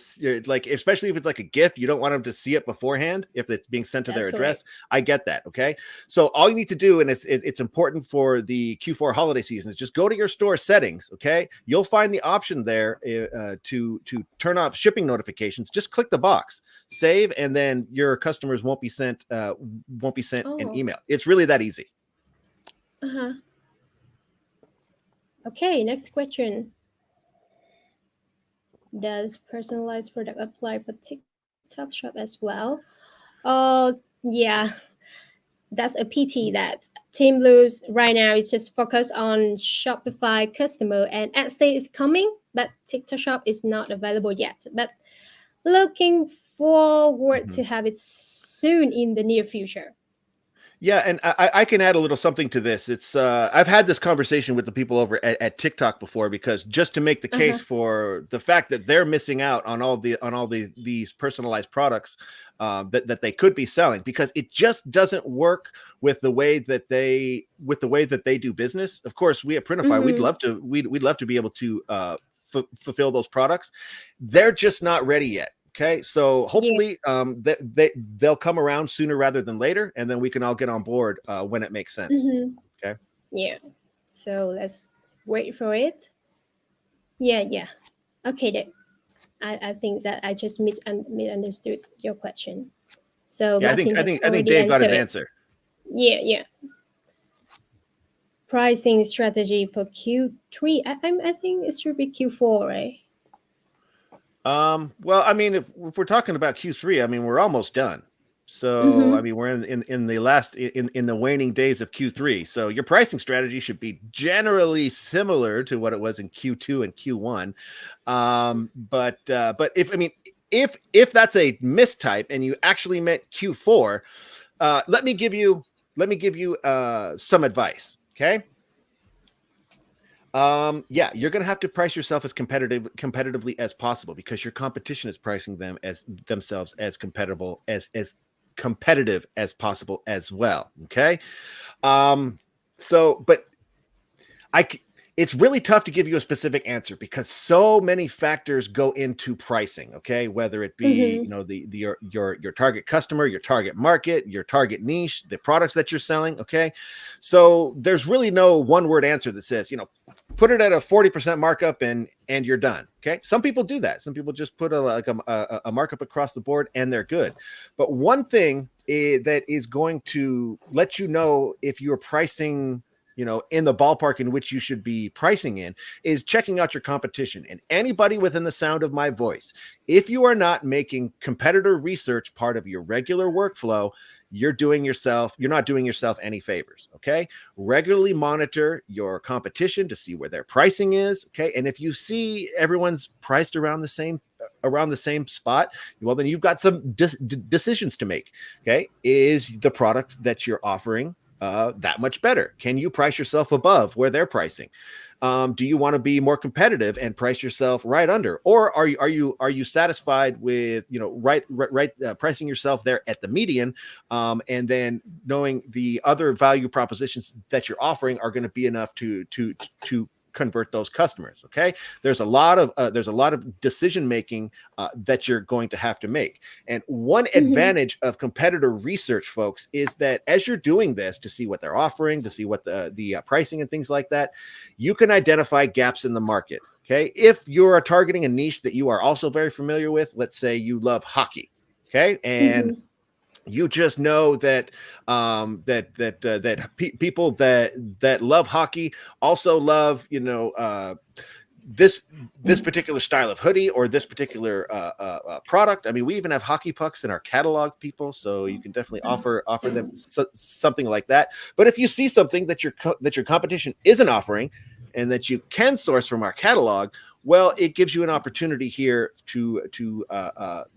Speaker 2: like, especially if it's like a gift, you don't want them to see it beforehand if it's being sent to their
Speaker 1: That's correct.
Speaker 2: address. I get that. Okay. So all you need to do, and it's important for the Q4 holiday season, is just go to your store settings. Okay. You'll find the option there to turn off shipping notifications. Just click the box, save, and then your customers won't be sent an
Speaker 1: Oh,
Speaker 2: email. It's really that easy.
Speaker 1: uh-huh. Okay, next question. Does personalized product apply for TikTok shop as well? Yeah, that's a pity that Team Blues right now is just focused on Shopify customer and Etsy is coming, but TikTok shop is not available yet. But looking forward
Speaker 2: Mhm.
Speaker 1: to have it soon in the near future.
Speaker 2: Yeah, and I can add a little something to this. It's I've had this conversation with the people over at TikTok before, because just to make the
Speaker 1: Uh-huh.
Speaker 2: case for the fact that they're missing out on these personalized products that they could be selling, because it just doesn't work with the way that they do business. Of course, we at Printify, we'd
Speaker 1: Mm-hmm.
Speaker 2: love to we'd love to be able to fulfill those products. They're just not ready yet. Okay, so
Speaker 1: Yeah.
Speaker 2: hopefully they'll come around sooner rather than later, and then we can all get on board when it makes sense.
Speaker 1: Mm-hmm.
Speaker 2: Okay.
Speaker 1: Yeah. So let's wait for it. Yeah, yeah. Okay, then. I think that I just misunderstood your question. So
Speaker 2: Yeah, I think
Speaker 1: Martin
Speaker 2: I
Speaker 1: has
Speaker 2: think I think
Speaker 1: already
Speaker 2: Dave got
Speaker 1: answered
Speaker 2: his
Speaker 1: it.
Speaker 2: answer.
Speaker 1: Yeah, yeah. Pricing strategy for Q3. I think it should be Q4, right?
Speaker 2: Well, I mean, if we're talking about Q3, I mean, we're almost done. So, I
Speaker 1: Mm-hmm.
Speaker 2: mean, we're in the last in the waning days of Q3. So, your pricing strategy should be generally similar to what it was in Q2 and Q1. But if that's a mistype and you actually meant Q4, let me give you some advice. Okay. Yeah, you're gonna have to price yourself as competitively as possible, because your competition is pricing themselves as competitive as possible as well. Okay. Um, but I c- it's really tough to give you a specific answer, because so many factors go into pricing. Okay, whether it be
Speaker 1: Mm-hmm.
Speaker 2: your target customer, your target market, your target niche, the products that you're selling. Okay, so there's really no one word answer that says, put it at a 40% markup and you're done. Okay, some people do that. Some people just put a markup across the board and they're good. But one thing that is going to let you know if you're pricing in the ballpark in which you should be pricing in, is checking out your competition. And anybody within the sound of my voice, if you are not making competitor research part of your regular workflow, you're not doing yourself any favors. Okay, regularly monitor your competition to see where their pricing is. Okay, and if you see everyone's priced around the same spot, well, then you've got some decisions to make. Okay, is the product that you're offering that much better? Can you price yourself above where they're pricing? Do you want to be more competitive and price yourself right under, or are you satisfied with pricing yourself there at the median, and then knowing the other value propositions that you're offering are going to be enough to convert those customers? Okay, there's a lot of decision making that you're going to have to make. And one
Speaker 1: Mm-hmm.
Speaker 2: advantage of competitor research, folks, is that as you're doing this to see what they're offering, to see what the pricing and things like that, you can identify gaps in the market. Okay, if you're targeting a niche that you are also very familiar with, let's say you love hockey. Okay, and
Speaker 1: Mm-hmm.
Speaker 2: you just know that people that love hockey also love this particular style of hoodie or this particular product. I mean, we even have hockey pucks in our catalog, people, so you can definitely offer them something like that. But if you see something that your competition isn't offering, and that you can source from our catalog, well, it gives you an opportunity here to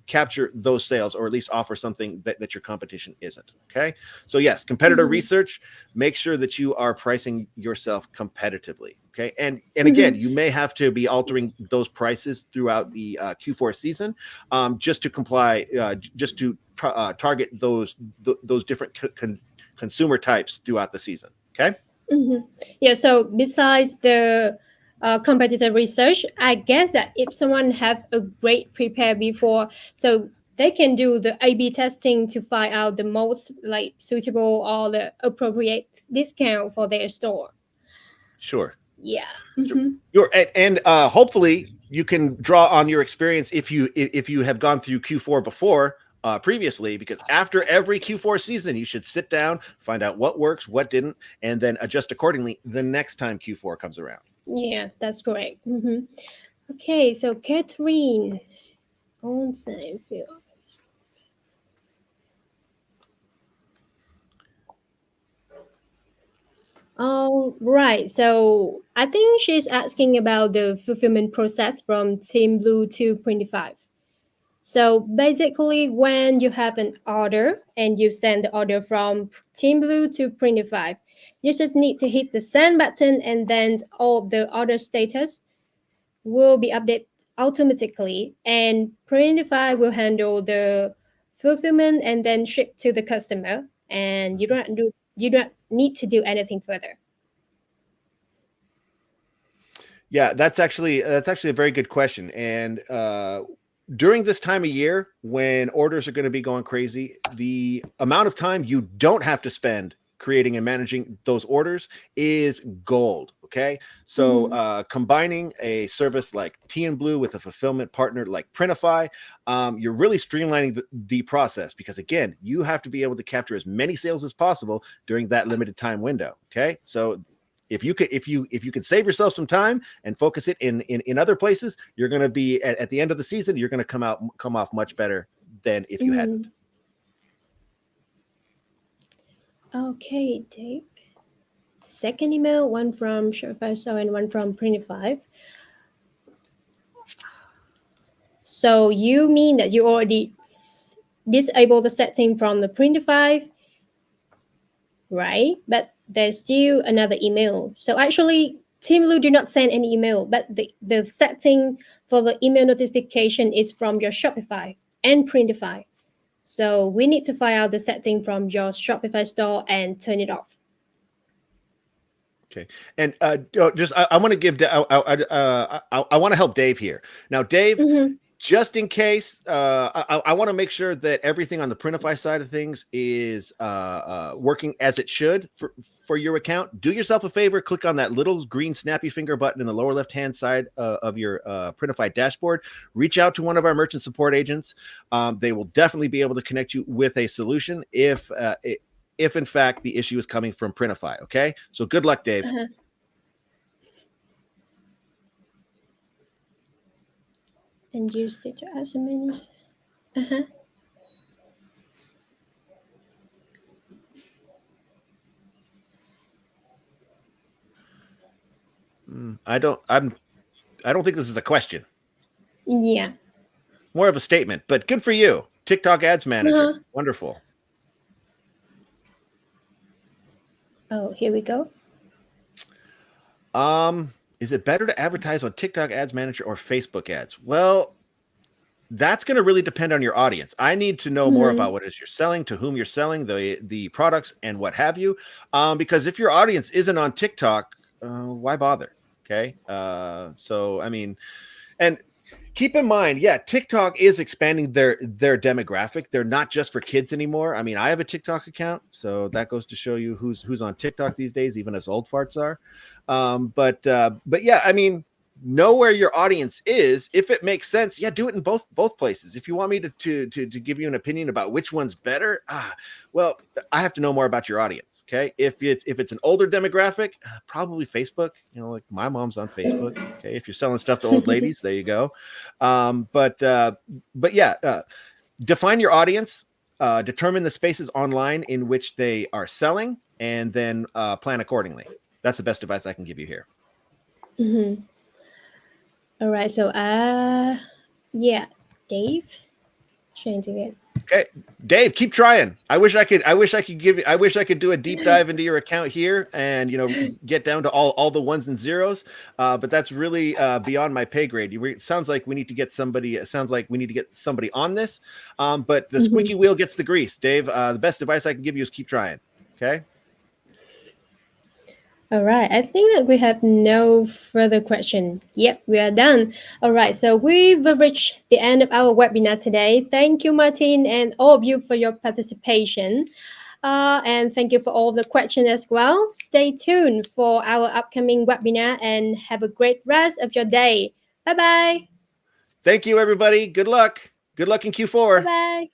Speaker 2: capture those sales, or at least offer something that your competition isn't. Okay, so yes, competitor
Speaker 1: Mm-hmm.
Speaker 2: research. Make sure that you are pricing yourself competitively. Okay, and again,
Speaker 1: Mm-hmm.
Speaker 2: you may have to be altering those prices throughout the Q4 season, just to comply, just to target those different consumer types throughout the season. Okay.
Speaker 1: Mm-hmm. Yeah. So besides the competitor research, I guess that if someone have a great prepare before, so they can do the A/B testing to find out the most like suitable or the appropriate discount for their store.
Speaker 2: Sure.
Speaker 1: Yeah.
Speaker 2: Sure.
Speaker 1: Mm-hmm.
Speaker 2: And hopefully you can draw on your experience if you have gone through Q4 before, previously, because after every Q4 season, you should sit down, find out what works, what didn't, and then adjust accordingly the next time Q4 comes around.
Speaker 1: Yeah, that's correct. Mm-hmm. Okay, so Catherine, on same field. All right. So I think she's asking about the fulfillment process from Teeinblue to Printify. So basically, when you have an order and you send the order from Teeinblue to Printify, you just need to hit the send button, and then all of the order status will be updated automatically, and Printify will handle the fulfillment and then ship to the customer, and you don't need to do anything further.
Speaker 2: Yeah, that's actually a very good question. And during this time of year when orders are going to be going crazy, the amount of time you don't have to spend creating and managing those orders is gold. Okay, so
Speaker 1: Mm-hmm.
Speaker 2: combining a service like Teeinblue with a fulfillment partner like Printify, you're really streamlining the process, because again, you have to be able to capture as many sales as possible during that limited time window. Okay, so if you can save yourself some time and focus it in other places, you're going to be at the end of the season, you're going to come off much better than if you hadn't.
Speaker 1: Mm-hmm. Okay, Dave. Second email, one from Shopify Store and one from Printify. So you mean that you already disable the setting from the Printify, right? But there's still another email. So actually, Teamlu do not send any email, but the setting for the email notification is from your Shopify and Printify. So we need to find out the setting from your Shopify store and turn it off.
Speaker 2: Okay, and just I want to give I want to help Dave here. Now, Dave,
Speaker 1: Mm-hmm.
Speaker 2: just in case, I want to make sure that everything on the Printify side of things is working as it should for your account. Do yourself a favor, click on that little green snappy finger button in the lower left hand side of your Printify dashboard. Reach out to one of our merchant support agents. They will definitely be able to connect you with a solution if in fact the issue is coming from Printify. Okay, so good luck, Dave.
Speaker 1: Uh-huh. And use it to as many. Uh-huh.
Speaker 2: I don't think this is a question,
Speaker 1: Yeah.
Speaker 2: more of a statement, but good for you. TikTok Ads Manager.
Speaker 1: Uh-huh.
Speaker 2: Wonderful.
Speaker 1: Oh, here we go.
Speaker 2: Is it better to advertise on TikTok Ads Manager or Facebook ads? Well, that's going to really depend on your audience. I need to know more
Speaker 1: Mm-hmm.
Speaker 2: about what it is you're selling, to whom you're selling the products, and what have you. Because if your audience isn't on TikTok, why bother? Okay. So I mean, and keep in mind, yeah, TikTok is expanding their demographic. They're not just for kids anymore. I mean, I have a TikTok account, so that goes to show you who's on TikTok these days, even as old farts are. But yeah, I mean, know where your audience is. If it makes sense, yeah, do it in both places. If you want me to give you an opinion about which one's better, well, I have to know more about your audience. Okay, if it's an older demographic, probably Facebook. You know, like my mom's on Facebook. Okay, if you're selling stuff to old ladies, there you go. But yeah, define your audience, determine the spaces online in which they are selling, and then plan accordingly. That's the best advice I can give you here.
Speaker 1: Mm-hmm. All right. So, yeah, Dave, changing it.
Speaker 2: Okay, Dave, keep trying. I wish I could. I wish I could give. I wish I could do a deep dive into your account here and get down to all the ones and zeros. But that's really beyond my pay grade. It sounds like we need to get somebody. It sounds like we need to get somebody on this. But the
Speaker 1: Mm-hmm.
Speaker 2: squeaky wheel gets the grease. Dave, the best advice I can give you is keep trying. Okay.
Speaker 1: All right, I think that we have no further question. Yep, we are done. All right, so we've reached the end of our webinar today. Thank you, Martin, and all of you for your participation. And thank you for all the questions as well. Stay tuned for our upcoming webinar and have a great rest of your day. Bye bye.
Speaker 2: Thank you, everybody. Good luck. Good luck in
Speaker 1: Bye
Speaker 2: Q4.
Speaker 1: bye.